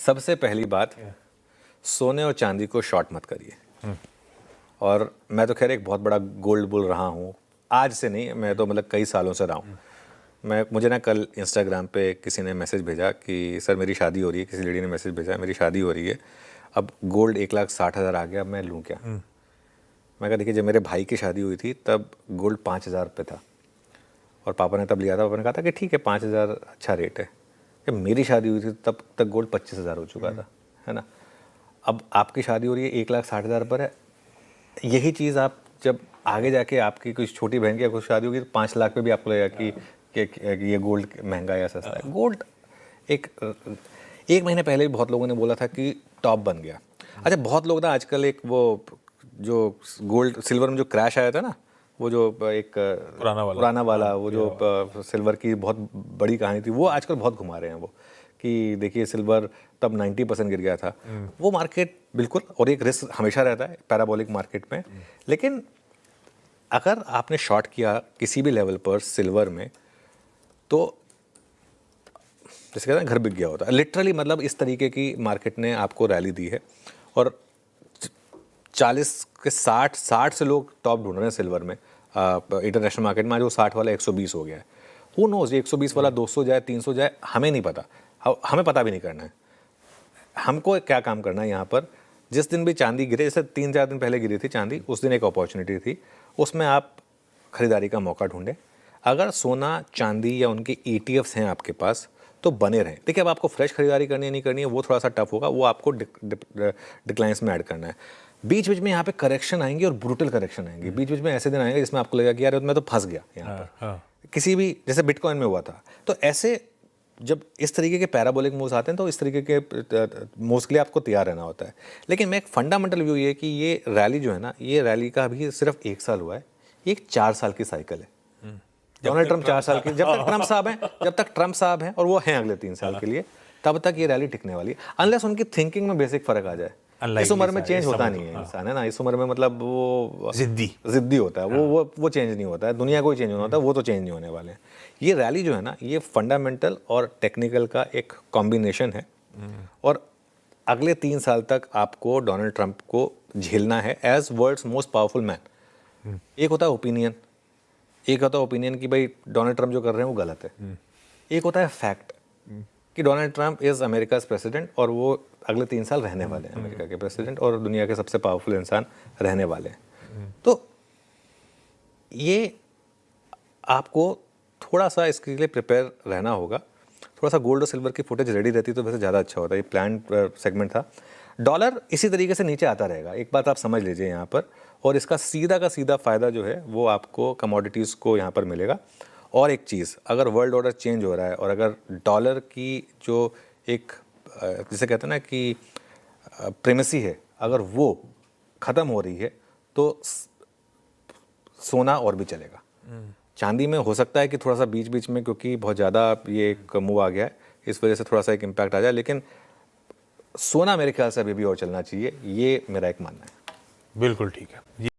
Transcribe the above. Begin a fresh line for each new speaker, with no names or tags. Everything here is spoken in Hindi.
सबसे पहली बात, सोने और चांदी को शॉर्ट मत करिए। और मैं तो खैर एक बहुत बड़ा गोल्ड बुल रहा हूँ, आज से नहीं, मैं तो मतलब कई सालों से रहा हूँ। मुझे ना कल इंस्टाग्राम पे किसी ने मैसेज भेजा कि सर मेरी शादी हो रही है, किसी लेडी ने मैसेज भेजा मेरी शादी हो रही है, अब गोल्ड 1,60,000 आ गया, अब मैं लूँ क्या। मैं कहा देखिए, जब मेरे भाई की शादी हुई थी तब गोल्ड 5,000 रुपये था और पापा ने तब लिया था। पापा ने कहा था कि ठीक है 5,000 अच्छा रेट है। जब मेरी शादी हुई थी तब तक गोल्ड 25,000 हो चुका था, है ना। अब आपकी शादी हो रही है 1,60,000 पर है, यही चीज़ आप जब आगे जाके आपकी कुछ छोटी बहन की कुछ शादी होगी तो 5 लाख पे भी आपको लगेगा कि ये गोल्ड महंगा या सस्ता है। गोल्ड एक महीने पहले भी बहुत लोगों ने बोला था कि टॉप बन गया। अच्छा, बहुत लोग ना आजकल एक वो जो गोल्ड सिल्वर में जो क्रैश आया था ना, वो जो एक पुराना वाला वो जो सिल्वर की बहुत बड़ी कहानी थी, वो आजकल बहुत घुमा रहे हैं वो कि देखिए सिल्वर तब 90% गिर गया था। वो मार्केट बिल्कुल, और एक रिस्क हमेशा रहता है पैराबोलिक मार्केट में, लेकिन अगर आपने शॉर्ट किया किसी भी लेवल पर सिल्वर में तो जैसे कहते हैं घर बिक गया होता है लिटरली। मतलब इस तरीके की मार्केट ने आपको रैली दी है और 40 के 60 से लोग टॉप ढूंढ रहे हैं सिल्वर में इंटरनेशनल मार्केट में। आज वो 60 वाला 120 हो गया है। हु नोज, 120 वाला 200 जाए 300 जाए, हमें नहीं पता, हमें पता भी नहीं करना है। हमको क्या काम करना है यहाँ पर, जिस दिन भी चांदी गिरे, जैसे 3-4 दिन पहले गिरी थी चांदी, उस दिन एक अपॉर्चुनिटी थी, उसमें आप खरीदारी का मौका ढूंढें। अगर सोना चांदी या उनके ETFs हैं आपके पास तो बने रहें। देखिए, अब आपको फ्रेश खरीदारी करनी है नहीं करनी है वो थोड़ा सा टफ होगा, वो आपको डिक्लाइंस में ऐड करना है। बीच बीच में यहाँ पे करेक्शन आएंगे और ब्रूटल करेक्शन आएंगे। बीच बीच में ऐसे दिन आएंगे जिसमें आपको लगेगा कि यार मैं तो फंस गया यहाँ पर। किसी भी, जैसे बिटकॉइन में हुआ था, तो ऐसे जब इस तरीके के पैराबोलिक मूव्स आते हैं तो इस तरीके के मूव्स के लिए आपको तैयार रहना होता है। लेकिन मैं एक फंडामेंटल व्यू ये कि ये रैली जो है ना, ये रैली का अभी सिर्फ 1 साल हुआ है, ये एक 4 साल की साइकिल है। डोनाल्ड ट्रंप 4 साल की, जब तक ट्रंप साहब हैं और वो हैं अगले 3 साल के लिए, तब तक ये रैली टिकने वाली है, अनलेस उनकी थिंकिंग में बेसिक फर्क आ जाए। इस उम्र में चेंज होता नहीं है इंसान, है ना। इस उम्र में मतलब वो जिद्दी होता है, वो चेंज नहीं होता है, दुनिया को ही चेंज होना होता है, वो तो चेंज नहीं होने वाले हैं। ये रैली जो है ना, ये फंडामेंटल और टेक्निकल का एक कॉम्बिनेशन है और अगले 3 साल तक आपको डोनाल्ड ट्रंप को झेलना है as world's most powerful man. एक होता है ओपिनियन, एक होता है ओपिनियन कि भाई डोनाल्ड ट्रंप जो कर रहे हैं वो गलत है। एक होता है फैक्ट कि Donald Trump is America president और वो अगले 3 साल रहने वाले हैं अमेरिका के प्रेसिडेंट और दुनिया के सबसे पावरफुल इंसान रहने वाले हैं। तो ये आपको थोड़ा सा इसके लिए प्रिपेयर रहना होगा। थोड़ा सा गोल्ड और सिल्वर की फुटेज रेडी रहती तो वैसे ज़्यादा अच्छा होता है। ये प्लान सेगमेंट था। डॉलर इसी तरीके से नीचे आता रहेगा, एक बात आप समझ लीजिए यहाँ पर, और इसका सीधा का सीधा फ़ायदा जो है वो आपको कमोडिटीज़ को यहाँ पर मिलेगा। और एक चीज़, अगर वर्ल्ड ऑर्डर चेंज हो रहा है और अगर डॉलर की जो एक जिसे कहते हैं ना कि प्रेमेसी है, अगर वो ख़त्म हो रही है तो सोना और भी चलेगा। चांदी में हो सकता है कि थोड़ा सा बीच बीच में, क्योंकि बहुत ज़्यादा ये एक मूव आ गया है, इस वजह से थोड़ा सा एक इम्पैक्ट आ जाए, लेकिन सोना मेरे ख्याल से अभी भी और चलना चाहिए, ये मेरा एक मानना है।
बिल्कुल ठीक है।